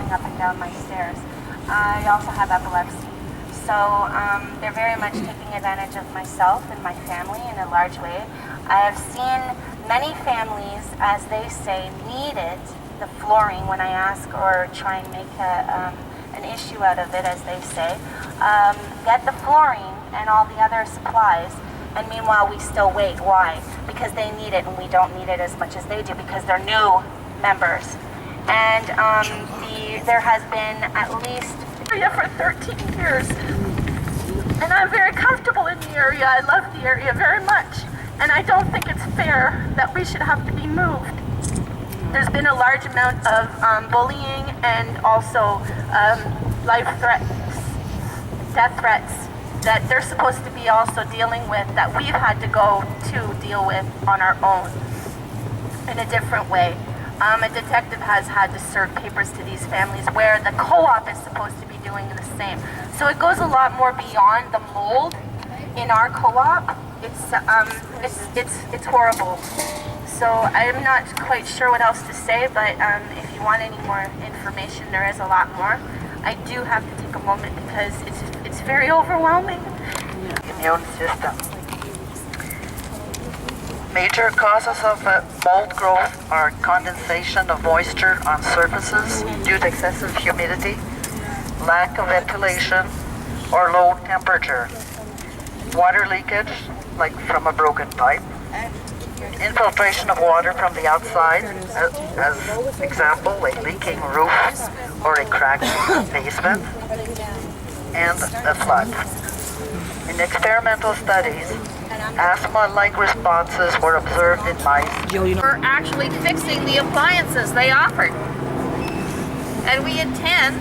going up and down my stairs. I also have epilepsy. So they're very much taking advantage of myself and my family in a large way. I have seen many families, as they say, needed the flooring when I ask or try and make an issue out of it, as they say, get the flooring and all the other supplies, and meanwhile we still wait. Why? Because they need it and we don't need it as much as they do because they're new members. And there has been at least area for 13 years, and I'm very comfortable in the area. I love the area very much, and I don't think it's fair that we should have to be moved. There's been a large amount of bullying and also life threats, death threats that they're supposed to be also dealing with, that we've had to go to deal with on our own in a different way. A detective has had to serve papers to these families where the co-op is supposed to be doing the same. So it goes a lot more beyond the mold in our co-op. It's horrible. So I'm not quite sure what else to say, but if you want any more information, there is a lot more. I do have to take a moment because it's very overwhelming. Immune system. Major causes of mold growth are condensation of moisture on surfaces due to excessive humidity, lack of ventilation, or low temperature, water leakage, like from a broken pipe, infiltration of water from the outside, as example, a leaking roof or a cracked basement, and a flood. In experimental studies, asthma-like responses were observed in mice. We're actually fixing the appliances they offered. And we intend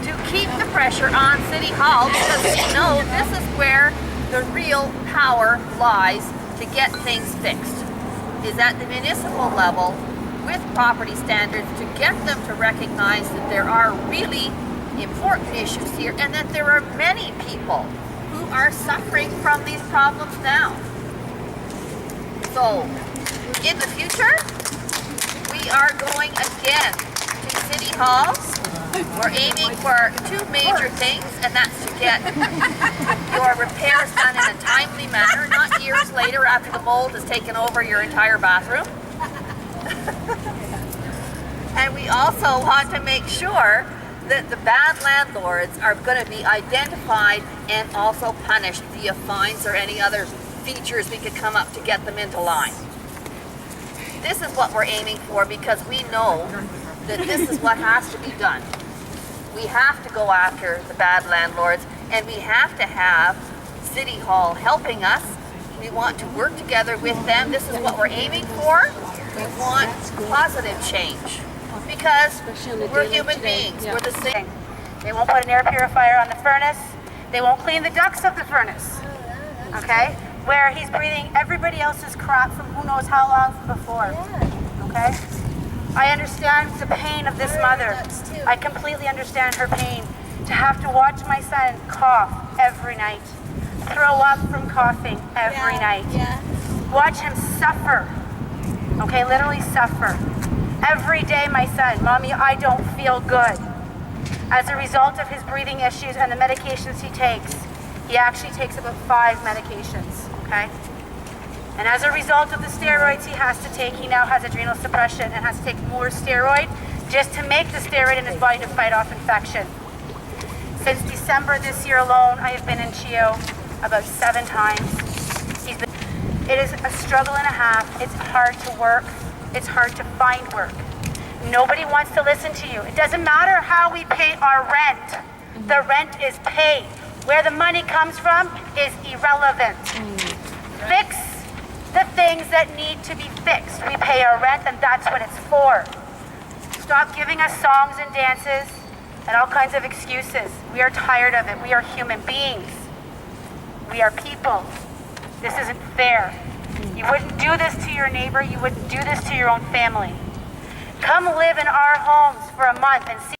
to keep the pressure on City Hall because we know this is where the real power lies to get things fixed, is at the municipal level with property standards, to get them to recognize that there are really important issues here and that there are many people who are suffering from these problems now. So, in the future, we are going again to City Hall. We're aiming for two major things, and that's to get your repairs done in a timely manner, not years later after the mold has taken over your entire bathroom. And we also want to make sure that the bad landlords are going to be identified and also punished via fines or any other features we could come up to get them into line. This is what we're aiming for because we know that this is what has to be done. We have to go after the bad landlords, and we have to have City Hall helping us. We want to work together with them. This is what we're aiming for. We want positive change because we're human beings. We're the same. They won't put an air purifier on the furnace. They won't clean the ducts of the furnace. Okay? Where he's breathing everybody else's crap from who knows how long before. Okay? I understand the pain of this mother. I completely understand her pain. To have to watch my son cough every night. Throw up from coughing every night. Watch him suffer. Okay, literally suffer. Every day my son, Mommy, I don't feel good. As a result of his breathing issues and the medications he takes, he actually takes about 5 medications, okay? And as a result of the steroids he has to take, he now has adrenal suppression and has to take more steroid just to make the steroid in his body to fight off infection. Since December this year alone, I have been in CHEO about 7 times. It is a struggle and a half. It's hard to work. It's hard to find work. Nobody wants to listen to you. It doesn't matter how we pay our rent. The rent is paid. Where the money comes from is irrelevant. Fix the things that need to be fixed. We pay our rent, and that's what it's for. Stop giving us songs and dances and all kinds of excuses. We are tired of it. We are human beings. We are people. This isn't fair. You wouldn't do this to your neighbor. You wouldn't do this to your own family. Come live in our homes for a month and see